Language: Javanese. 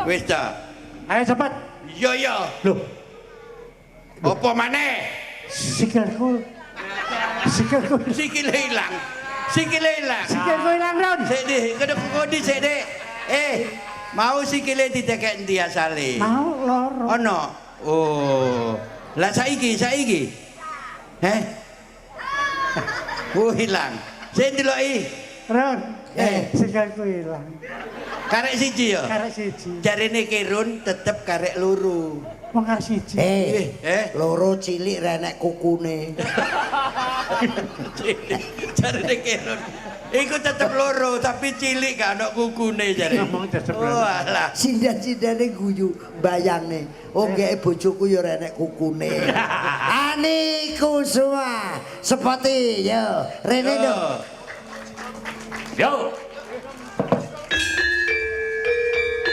Wis ta. Ayo cepet. Iya ya. Loh, Apa maneh? sikilku. Sikilku. Sikile ilang. Sikile ilang. Sikilku ilang, Ron. Sik Dik, kena kodi sik Dik. Mau sikile ditekek endi asale? Mau loro. Ono. Oh. Lah saiki. Heh. Oh hilang. Sik ndeloki. Ron. Sikilku ilang. Karek siji ya. Karek siji. Jarine Kirun tetep karek loro. Wong karek siji. Loro cilik renek kukune. Jarine Kirun. Iku tetep loro tapi cilik gak ono kukune jare. Ngomong tetep loro. Oh alah. Sindan-sindane guyu bayangne. Oh nggih bojoku ya renek kukune. Ani Kusuma. Sepati yo. Rene dong. Yo.